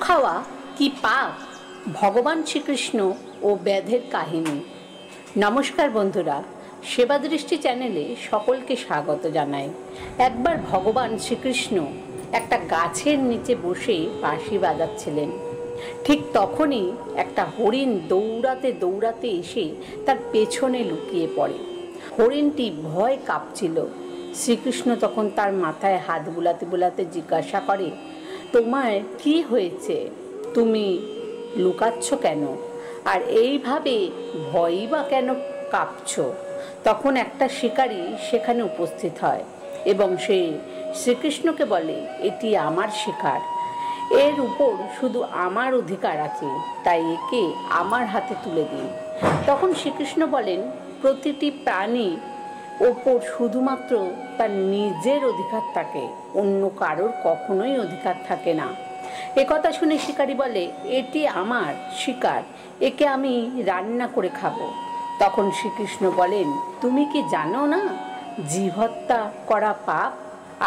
খাওয়া কি পাপ? ভগবান শ্রীকৃষ্ণ ও ব্যাধের কাহিনী। নমস্কার বন্ধুরা, সেবা দৃষ্টি চ্যানেলে সকলকে স্বাগত জানাই। একবার ভগবান শ্রীকৃষ্ণ একটা গাছের নিচে বসে বাঁশি বাজাচ্ছিলেন। ঠিক তখনই একটা হরিণ দৌড়াতে দৌড়াতে এসে তার পেছনে লুকিয়ে পড়ে। হরিণটি ভয় কাঁপছিল। শ্রীকৃষ্ণ তখন তার মাথায় হাত বুলাতে বুলাতে জিজ্ঞাসা করে, তোমার কি হয়েছে? তুমি লুকাচ্ছ কেন? আর এইভাবে ভয়ই বা কেন কাঁপছ? তখন একটা শিকারী সেখানে উপস্থিত হয় এবং সে শ্রীকৃষ্ণকে বলে, এটি আমার শিকার, এর উপর শুধু আমার অধিকার আছে, তাই একে আমার হাতে তুলে দিন। তখন শ্রীকৃষ্ণ বলেন, প্রতিটি প্রাণী ওপর শুধুমাত্র তার নিজের অধিকার থাকে, অন্য কারোর কখনোই অধিকার থাকে না। একথা শুনে শিকারী বলে, এটি আমার শিকার, একে আমি রান্না করে খাবো। তখন শ্রীকৃষ্ণ বলেন, তুমি কি জানো না জীব হত্যা করা পাপ?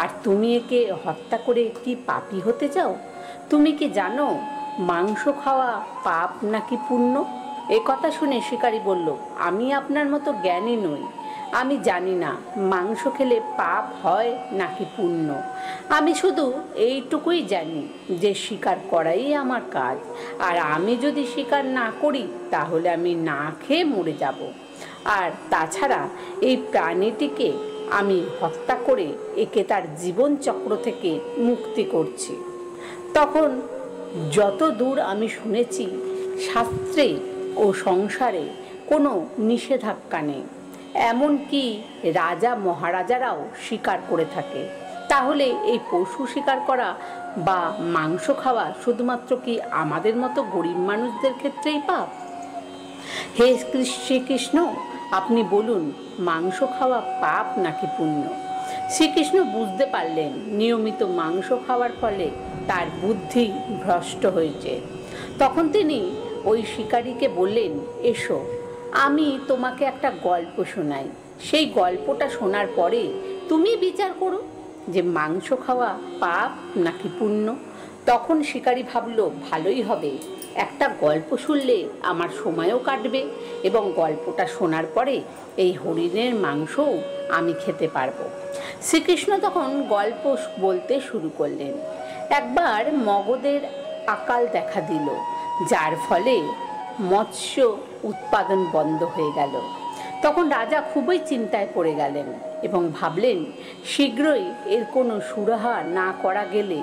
আর তুমি একে হত্যা করে কি পাপী হতে চাও? তুমি কি জানো মাংস খাওয়া পাপ নাকি পুণ্য? একথা শুনে শিকারী বলল, আমি আপনার মতো জ্ঞানী নই, আমি জানি না মাংস খেলে পাপ হয় নাকি পুণ্য। আমি শুধু এইটুকুই জানি যে শিকার করাই আমার কাজ, আর আমি যদি শিকার না করি তাহলে আমি না খেয়ে মরে যাব। আর তাছাড়া এই প্রাণীটিকে আমি হত্যা করে একে তার জীবন চক্র থেকে মুক্তি করছি। তখন যত দূর আমি শুনেছি, শাস্ত্রে ও সংসারে কোনো নিষেধাজ্ঞা নেই, এমনকি রাজা মহারাজারাও শিকার করে থাকে। তাহলে এই পশু শিকার করা বা মাংস খাওয়া শুধুমাত্র কি আমাদের মতো গরিব মানুষদের ক্ষেত্রেই পাপ? হে শ্রীকৃষ্ণ, আপনি বলুন, মাংস খাওয়া পাপ নাকি পুণ্য? শ্রীকৃষ্ণ বুঝতে পারলেন নিয়মিত মাংস খাওয়ার ফলে তার বুদ্ধি ভ্রষ্ট হয়েছে। তখন তিনি ওই শিকারীকে বললেন, এসো, আমি তোমাকে একটা গল্প শোনাই। সেই গল্পটা শোনার পরে তুমি বিচার করো যে মাংস খাওয়া পাপ নাকি পুণ্য। তখন শিকারী ভাবল, ভালোই হবে, একটা গল্প শুনলে আমার সময়ও কাটবে এবং গল্পটা শোনার পরে এই হরিণের মাংসও আমি খেতে পারবো। শ্রীকৃষ্ণ তখন গল্প বলতে শুরু করলেন। একবার মগধের আকাল দেখা দিল, যার ফলে মৎস্য উৎপাদন বন্ধ হয়ে গেল। তখন রাজা খুবই চিন্তায় পড়ে গেলেন এবং ভাবলেন, শীঘ্রই এর কোনো সুরাহা না করা গেলে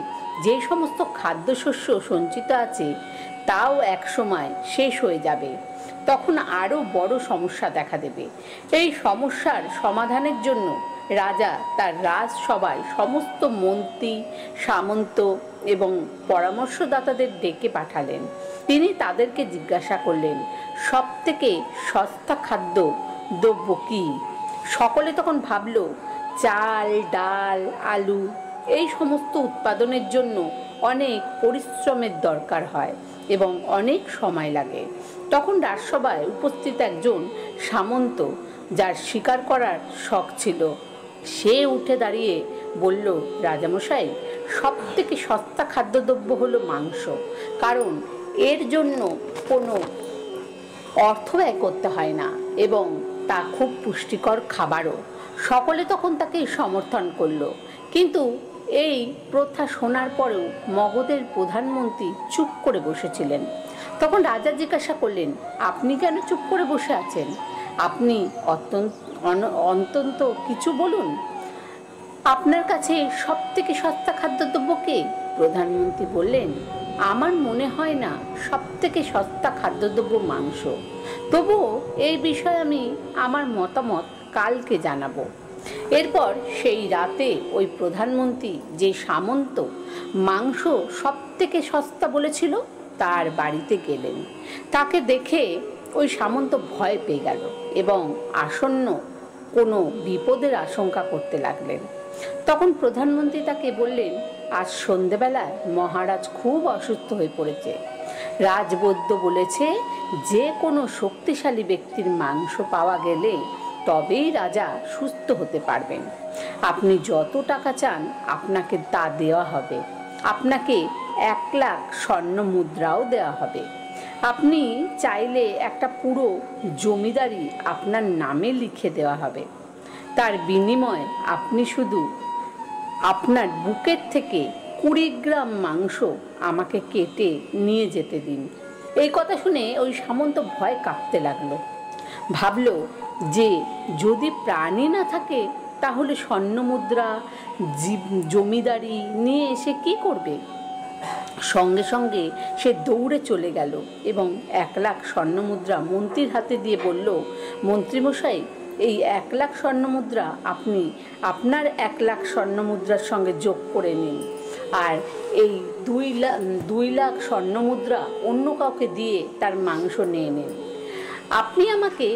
যে সমস্ত খাদ্যশস্য সঞ্চিত আছে তাও একসময় শেষ হয়ে যাবে। তখন আরও বড় সমস্যা দেখা দেবে। এই সমস্যার সমাধানের জন্য রাজা তার রাজসভায় সমস্ত মন্ত্রী, সামন্ত এবং পরামর্শদাতাদের ডেকে পাঠালেন। তিনি তাদেরকে জিজ্ঞাসা করলেন, সবথেকে সস্তা খাদ্য দ্রব্য কি? সকলে তখন ভাবল, চাল, ডাল, আলু, এই সমস্ত উৎপাদনের জন্য অনেক পরিশ্রমের দরকার হয় এবং অনেক সময় লাগে। তখন রাজসভায় উপস্থিত একজন সামন্ত, যার শিকার করার শখ ছিল, সে উঠে দাঁড়িয়ে বলল, রাজামশাই, সবথেকে সস্তা খাদ্যদ্রব্য হলো মাংস, কারণ এর জন্য কোনো অর্থ ব্যয় করতে হয় না এবং তা খুব পুষ্টিকর খাবারও। সকলে তখন তাকে সমর্থন করলো। কিন্তু এই প্রথা শোনার পরেও মগধের প্রধানমন্ত্রী চুপ করে বসেছিলেন। তখন রাজা জিজ্ঞাসা করলেন, আপনি কেন চুপ করে বসে আছেন? আপনি অন্তত কিছু বলুন। আপনার কাছে সবথেকে সস্তা খাদ্যদ্রব্য কে? প্রধানমন্ত্রী বললেন, আমার মনে হয় না সবথেকে সস্তা খাদ্যদ্রব্য মাংস, তবুও এই বিষয়ে আমি আমার মতামত কালকে জানাবো। এরপর সেই রাতে ওই প্রধানমন্ত্রী যে সামন্ত মাংস সবথেকে সস্তা বলেছিল তার বাড়িতে গেলেন। তাকে দেখে ওই সামন্ত ভয় পেয়ে গেল এবং আসন্ন কোনো বিপদের আশঙ্কা করতে লাগলেন। তখন প্রধানমন্ত্রী তাকে বললেন, আজ সন্ধেবেলায় মহারাজ খুব অসুস্থ হয়ে পড়েছে। রাজবৈদ্য বলেছে যে কোনো শক্তিশালী ব্যক্তির মাংস পাওয়া গেলে তবেই রাজা সুস্থ হতে পারবেন। আপনি যত টাকা চান আপনাকে তা দেওয়া হবে। আপনাকে 1,00,000 স্বর্ণ মুদ্রাও দেওয়া হবে। আপনি চাইলে একটা পুরো জমিদারি আপনার নামে লিখে দেওয়া হবে। তার বিনিময়ে আপনি শুধু আপনার বুকের থেকে 20 গ্রাম মাংস আমাকে কেটে নিয়ে যেতে দিন। এই কথা শুনে ওই সামন্ত ভয় কাঁপতে লাগলো। ভাবল যে যদি প্রাণী না থাকে তাহলে স্বর্ণমুদ্রা জমিদারি নিয়ে এসে কি করবে। সঙ্গে সঙ্গে সে দৌড়ে চলে গেল এবং 1,00,000 স্বর্ণমুদ্রা মন্ত্রীর হাতে দিয়ে বলল, মন্ত্রীমশাই, এই 1,00,000 স্বর্ণমুদ্রা আপনি আপনার 1,00,000 স্বর্ণমুদ্রার সঙ্গে যোগ করে নিন, আর এই 2,00,000 স্বর্ণমুদ্রা অন্য কাউকে দিয়ে তার মাংস নিয়ে নিন। আপনি আমাকে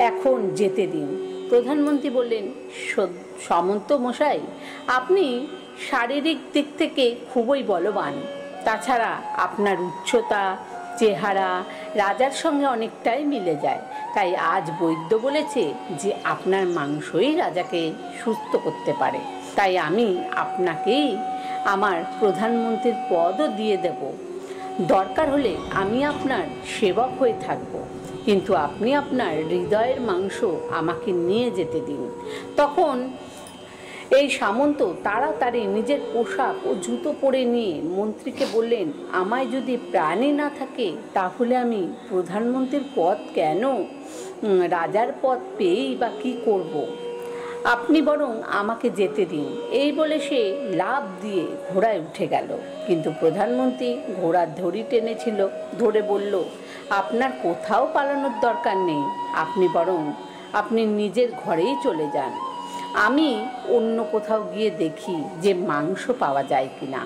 এখন যেতে দিন। প্রধানমন্ত্রী বললেন, সামন্ত মশাই, আপনি শারীরিক দিক থেকে খুবই বলবান। তাছাড়া আপনার উচ্চতা, চেহারা রাজার সঙ্গে অনেকটাই মিলে যায়। তাই আজ বৈদ্য বলেছে যে আপনার মাংসই রাজাকে সুস্থ করতে পারে। তাই আমি আপনাকেই আমার প্রধানমন্ত্রীর পদও দিয়ে দেব। দরকার হলে আমি আপনার সেবক হয়ে থাকব, কিন্তু আপনি আপনার হৃদয়ের মাংস আমাকে নিয়ে যেতে দিন। তখন এই সামন্ত তাড়াতাড়ি নিজের পোশাক ও জুতো পরে নিয়ে মন্ত্রীকে বললেন, আমায় যদি প্রাণী না থাকে তাহলে আমি প্রধানমন্ত্রীর পদ কেন, রাজার পদ পেয়েই বা কী করব? আপনি বরং আমাকে যেতে দিন। এই বলে সে লাফ দিয়ে ঘোড়ায় উঠে গেল। কিন্তু প্রধানমন্ত্রী ঘোড়ার ধরি টেনেছিল, ধরে বলল, আপনার কোথাও পালানোর দরকার নেই, আপনি বরং আপনি নিজের ঘরেই চলে যান। আমি অন্য কোথাও গিয়ে দেখি যে মাংস পাওয়া যায় কিনা।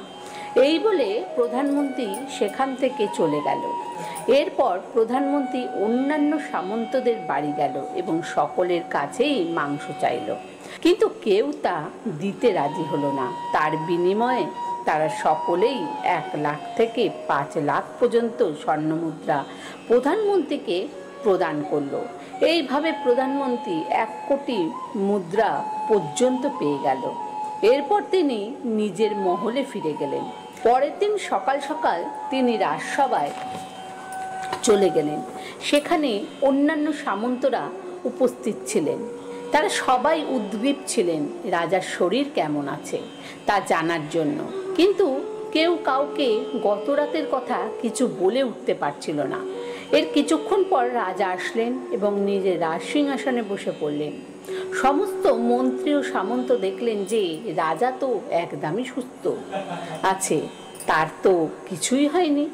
এই বলে প্রধানমন্ত্রী সেখান থেকে চলে গেল। এরপর প্রধানমন্ত্রী অন্যান্য সামন্তদের বাড়ি গেল এবং সকলের কাছেই মাংস চাইল, কিন্তু কেউ তা দিতে রাজি হলো না। তার বিনিময়ে তারা সকলেই 1,00,000 থেকে 5,00,000 পর্যন্ত স্বর্ণমুদ্রা প্রধানমন্ত্রীকে প্রদান করলো। এইভাবে প্রধানমন্ত্রী 1 কোটি মুদ্রা পর্যন্ত পেয়ে গেল। এরপর তিনি নিজের মহলে ফিরে গেলেন। পরের দিন সকাল সকাল তিনি রাজসভায় চলে গেলেন। সেখানে অন্যান্য সামন্তরা উপস্থিত ছিলেন। তারা সবাই উদ্গ্রীব ছিলেন রাজার শরীর কেমন আছে তা জানার জন্য, কিন্তু কেউ কাউকে গত রাতের কথা কিছু বলে উঠতে পারছিল না। এর কিছুক্ষণ পর রাজা আসলেন এবং নিজের রাজসিংহাসনে বসে পড়লেন। সমস্ত মন্ত্রী ও সামন্ত দেখলেন যে রাজা তো একদমই সুস্থ আছে, তার তো কিছুই হয়নি।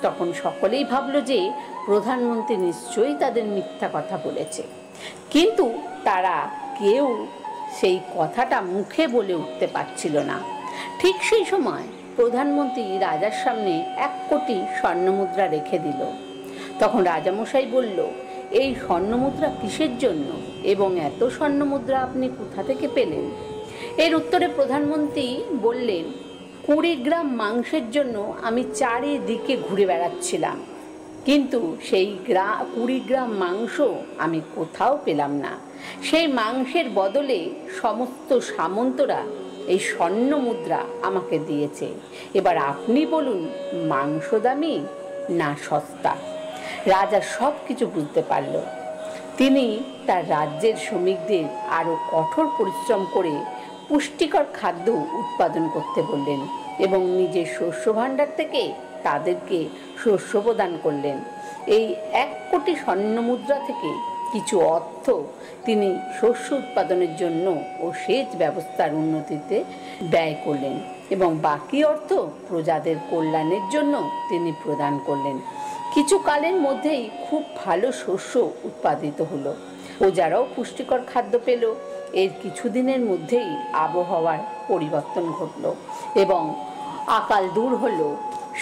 তখন সকলেই ভাবল যে প্রধানমন্ত্রী নিশ্চয়ই তাদের মিথ্যা কথা বলেছে, কিন্তু তারা কেউ সেই কথাটা মুখে বলে উঠতে পারছিল না। ঠিক সেই সময় প্রধানমন্ত্রী রাজার সামনে 1 কোটি স্বর্ণমুদ্রা রেখে দিল। তখন রাজামশাই বলল, এই স্বর্ণমুদ্রা কিসের জন্য এবং এত স্বর্ণমুদ্রা আপনি কোথা থেকে পেলেন? এর উত্তরে প্রধানমন্ত্রী বললেন, 20 গ্রাম মাংসের জন্য আমি চারিদিকে ঘুরে বেড়াচ্ছিলাম, কিন্তু সেই 20 গ্রাম মাংস আমি কোথাও পেলাম না। সেই মাংসের বদলে সমস্ত সামন্তরা এই স্বর্ণমুদ্রা আমাকে দিয়েছে। এবার আপনি বলুন, মাংস দামি না সস্তা? রাজা সব কিছু বুঝতে পারল। তিনি তার রাজ্যের শ্রমিকদের আরও কঠোর পরিশ্রম করে পুষ্টিকর খাদ্য উৎপাদন করতে বললেন এবং নিজের শস্য ভাণ্ডার থেকে তাদেরকে শস্য প্রদান করলেন। এই 1 কোটি স্বর্ণমুদ্রা থেকে কিছু অর্থ তিনি শস্য উৎপাদনের জন্য ও সেচ ব্যবস্থার উন্নতিতে ব্যয় করলেন এবং বাকি অর্থ প্রজাদের কল্যাণের জন্য তিনি প্রদান করলেন। কিছু কালের মধ্যেই খুব ভালো শস্য উৎপাদিত হলো। প্রজারাও পুষ্টিকর খাদ্য পেল। এর কিছুদিনের মধ্যেই আবহাওয়ার পরিবর্তন ঘটল এবং আকাল দূর হলো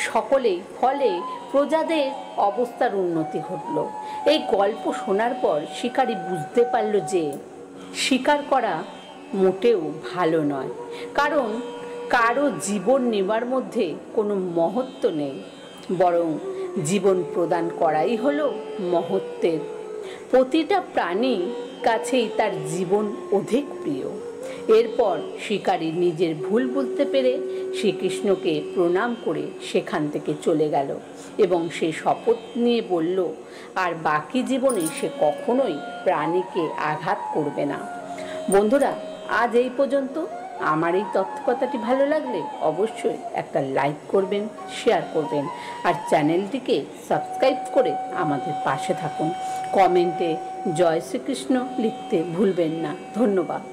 সকলেই, ফলে প্রজাদের অবস্থার উন্নতি ঘটল। এই গল্প শোনার পর শিকারী বুঝতে পারল যে শিকার করা মোটেও ভালো নয়, কারণ কারো জীবন নেবার মধ্যে কোনো মহত্ব নেই, বরং জীবন প্রদান করাই হলো মহত্বের। প্রতিটা প্রাণী কাছেই তার জীবন অধিক প্রিয়। এরপর শিকারী নিজের ভুল বুঝতে পেরে শ্রীকৃষ্ণকে প্রণাম করে সেখান থেকে চলে গেল এবং সে শপথ নিয়ে বলল আর বাকি জীবনে সে কখনোই প্রাণীকে আঘাত করবে না। বন্ধুরা, আজ এই পর্যন্ত। আমার এই তথ্যকথাটি ভালো লাগলে অবশ্যই একটা লাইক করবেন, শেয়ার করবেন আর চ্যানেলটিকে সাবস্ক্রাইব করে আমাদের পাশে থাকুন। কমেন্টে জয় শ্রীকৃষ্ণ লিখতে ভুলবেন না। ধন্যবাদ।